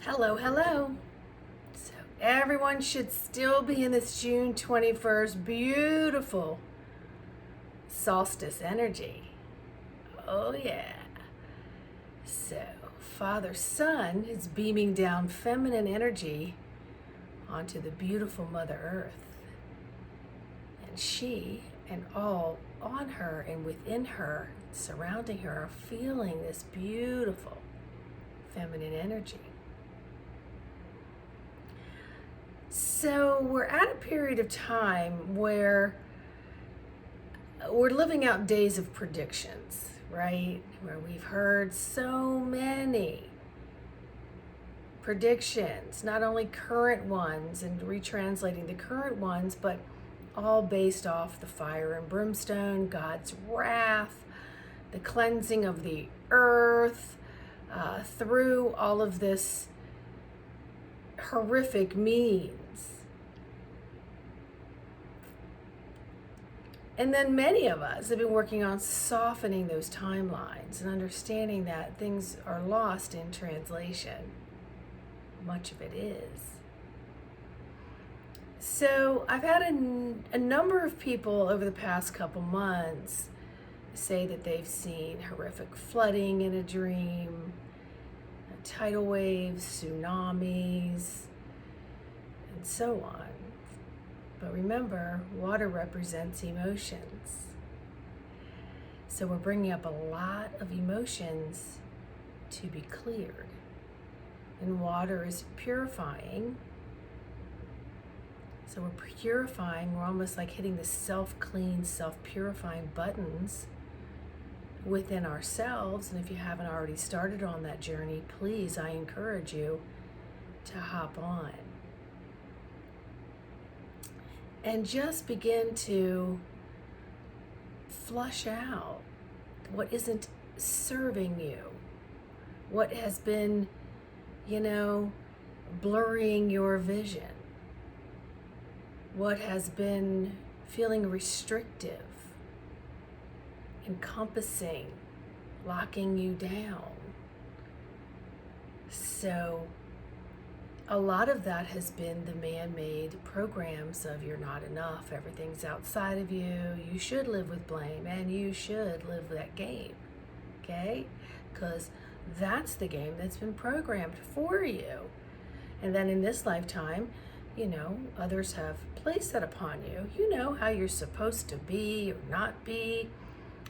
Hello, hello. So everyone should still be in this June 21st beautiful solstice energy. Oh yeah. So Father Sun is beaming down feminine energy onto the beautiful Mother Earth. And she and all on her and within her, surrounding her, are feeling this beautiful feminine energy. So we're at a period of time where we're living out days of predictions, right? Where we've heard so many predictions, not only current ones and retranslating the current ones, but all based off the fire and brimstone, God's wrath, the cleansing of the earth, through all of this horrific means. And then many of us have been working on softening those timelines and understanding that things are lost in translation. Much of it is. So I've had a number of people over the past couple months say that they've seen horrific flooding in a dream, tidal waves, tsunamis, and so on. But remember, water represents emotions. So we're bringing up a lot of emotions to be cleared. And water is purifying. So we're purifying, we're almost like hitting the self-clean, self-purifying buttons within ourselves. And if you haven't already started on that journey, please, I encourage you to hop on. And just begin to flush out what isn't serving you, what has been, blurring your vision, what has been feeling restrictive, encompassing, locking you down. So a lot of that has been the man-made programs of you're not enough, everything's outside of you, you should live with blame, and you should live that game, okay? Because that's the game that's been programmed for you. And then in this lifetime, others have placed that upon you. You know how you're supposed to be or not be,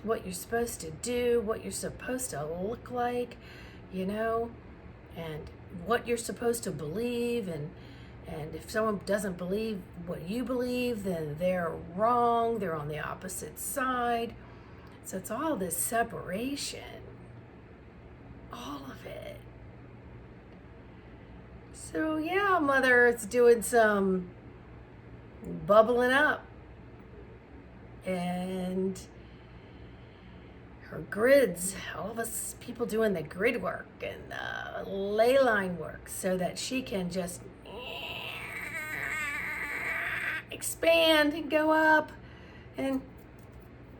what you're supposed to do, what you're supposed to look like, and what you're supposed to believe, and if someone doesn't believe what you believe, then they're wrong, they're on the opposite side. So it's all this separation, all of it. So yeah, Mother Earth's doing some bubbling up, and her grids, all of us people doing the grid work and the ley line work so that she can just expand and go up and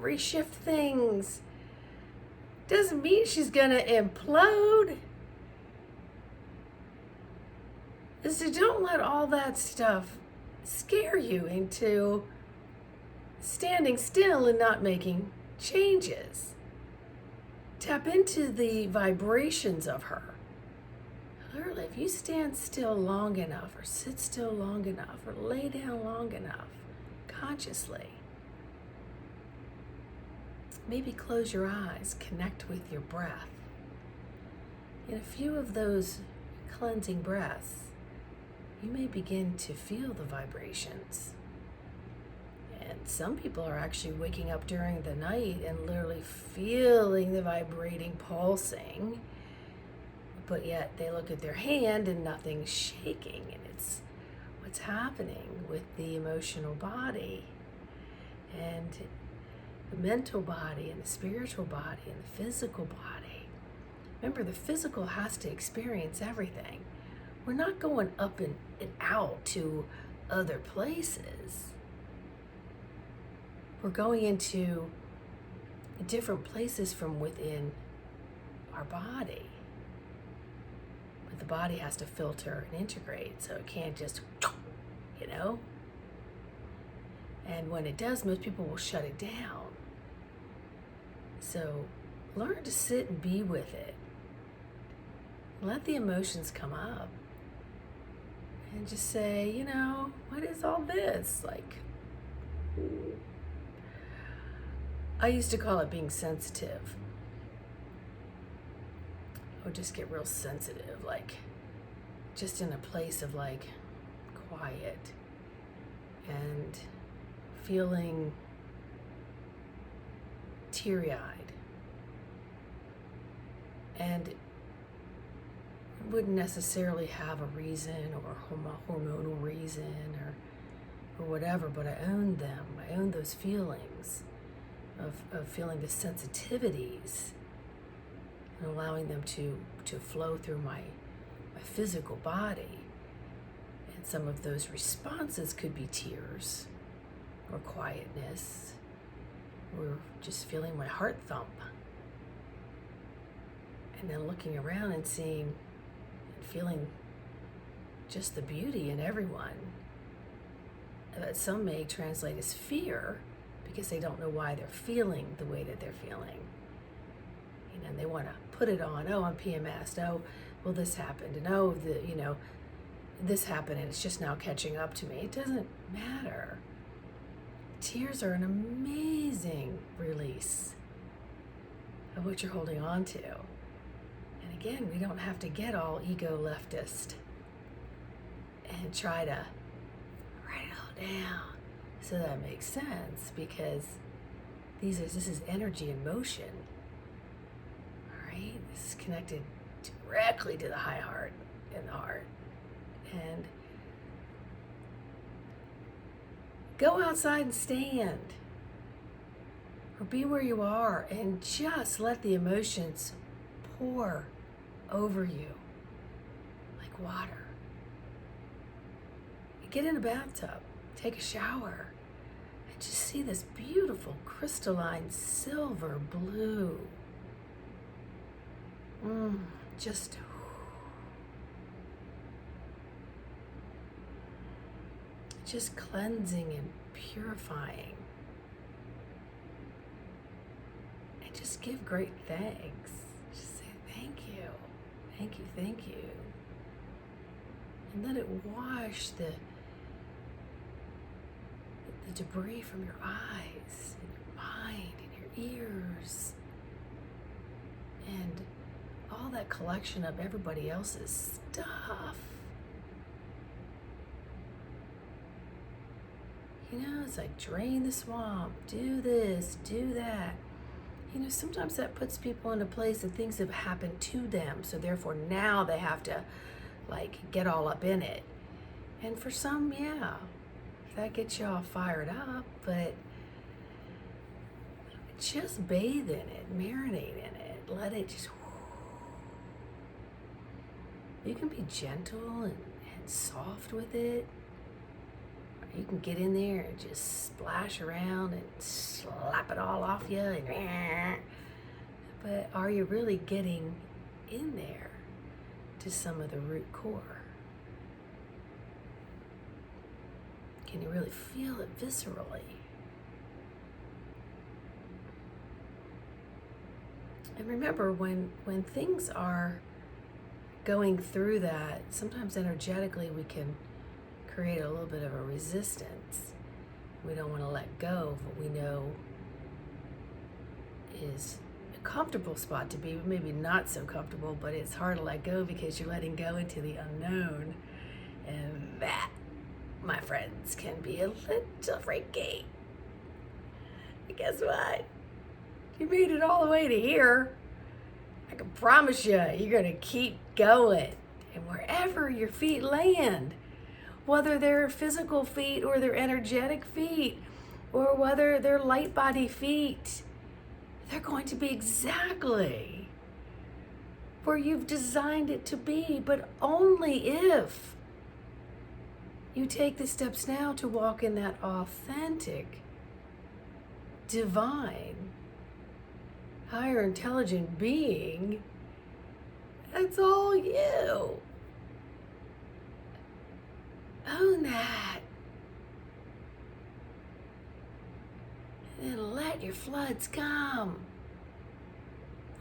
reshift things. Doesn't mean she's gonna implode. So don't let all that stuff scare you into standing still and not making changes. Tap into the vibrations of her. Literally, if you stand still long enough, or sit still long enough, or lay down long enough, consciously, maybe close your eyes, connect with your breath. In a few of those cleansing breaths, you may begin to feel the vibrations. And some people are actually waking up during the night and literally feeling the vibrating pulsing, but yet they look at their hand and nothing's shaking, and it's what's happening with the emotional body and the mental body and the spiritual body and the physical body. Remember, the physical has to experience everything. We're not going up and out to other places. We're going into different places from within our body. But the body has to filter and integrate, so it can't just, you know? And when it does, most people will shut it down. So learn to sit and be with it. Let the emotions come up. And just say, what is all this? Like, I used to call it being sensitive. I would just get real sensitive, like, just in a place of like quiet and feeling teary-eyed. And wouldn't necessarily have a reason or a hormonal reason or whatever, but I owned them. I owned those feelings of feeling the sensitivities and allowing them to flow through my physical body. And some of those responses could be tears or quietness or just feeling my heart thump. And then looking around and seeing feeling just the beauty in everyone. That some may translate as fear because they don't know why they're feeling the way that they're feeling. And they want to put it on, oh, I'm PMS, oh, well, this happened, and oh, this happened, and it's just now catching up to me. It doesn't matter. Tears are an amazing release of what you're holding on to. And again, we don't have to get all ego leftist and try to write it all down so that makes sense, because this is energy in motion. All right, this is connected directly to the high heart and the heart. And go outside and stand, or be where you are, and just let the emotions pour over you like water. Get in a bathtub, take a shower, and just see this beautiful crystalline silver blue. Just cleansing and purifying. And just give great thanks. Just say thank you, thank you, thank you. And let it wash the debris from your eyes, and your mind, and your ears, and all that collection of everybody else's stuff. It's like drain the swamp, do this, do that. Sometimes that puts people in a place that things have happened to them, so therefore now they have to get all up in it. And for some, yeah, that gets you all fired up, but just bathe in it, marinate in it, let it just, you can be gentle and soft with it. You can get in there and just splash around and slap it all off you. But are you really getting in there to some of the root core? Can you really feel it viscerally? And remember, when things are going through that, sometimes energetically we can create a little bit of a resistance. We don't want to let go of what we know is a comfortable spot to be, maybe not so comfortable, but it's hard to let go because you're letting go into the unknown. And that, my friends, can be a little freaky. But guess what? You made it all the way to here. I can promise you, you're going to keep going. And wherever your feet land, whether they're physical feet or they're energetic feet, or whether they're light body feet, they're going to be exactly where you've designed it to be, but only if you take the steps now to walk in that authentic, divine, higher intelligent being. That's all you. Own that. And let your floods come.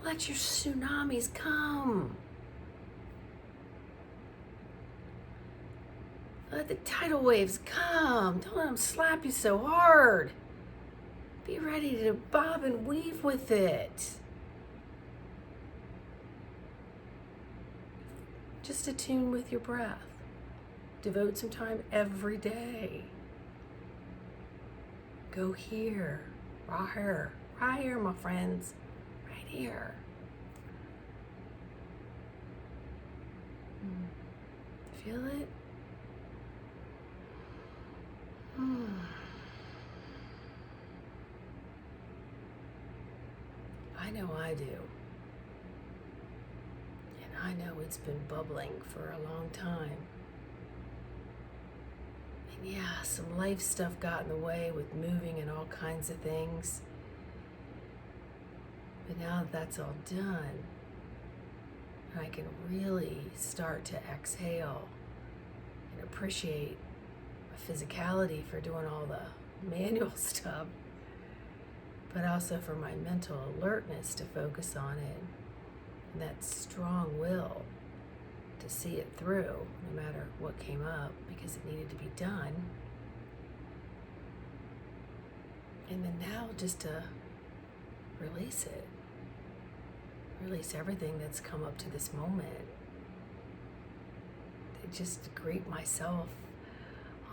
Let your tsunamis come. Let the tidal waves come. Don't let them slap you so hard. Be ready to bob and weave with it. Just attune with your breath. Devote some time every day. Go here, right here, my friends, right here. Feel it? I know I do. And I know it's been bubbling for a long time. And yeah, some life stuff got in the way with moving and all kinds of things. But now that that's all done, I can really start to exhale and appreciate my physicality for doing all the manual stuff, but also for my mental alertness to focus on it, and that strong will to see it through no matter what came up, because it needed to be done. And then now just to release it. Release everything that's come up to this moment. To just greet myself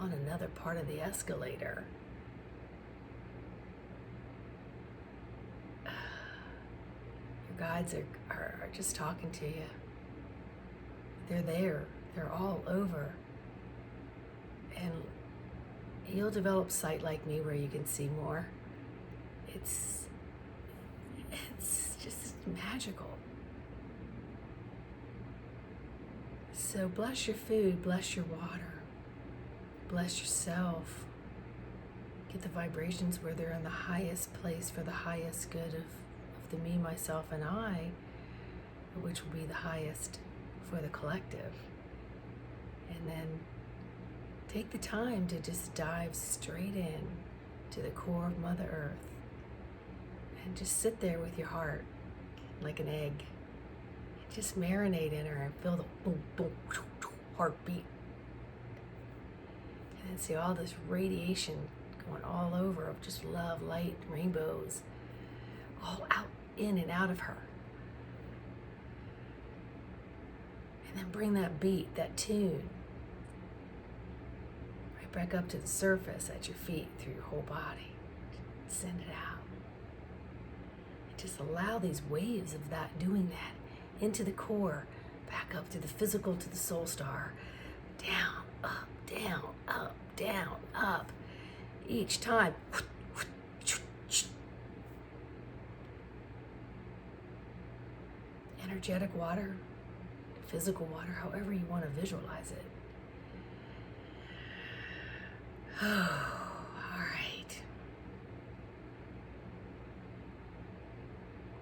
on another part of the escalator. Your guides are just talking to you. They're there. They're all over. And you'll develop sight like me where you can see more. It's just magical. So bless your food, bless your water, bless yourself. Get the vibrations where they're in the highest place for the highest good of the me, myself, and I, which will be the highest for the collective. And then take the time to just dive straight in to the core of Mother Earth and just sit there with your heart like an egg. Just marinate in her and feel the boom, boom, heartbeat. And then see all this radiation going all over of just love, light, rainbows, all out, in and out of her. And then bring that beat, that tune, right back up to the surface at your feet, through your whole body. Send it out. And just allow these waves of that, doing that, into the core, back up to the physical, to the soul star, down, up, down, up, down, up. Each time, energetic water, physical water, however you want to visualize it. Oh, all right.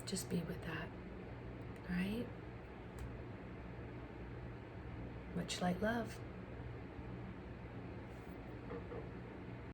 Just be with that. Right? Much light love.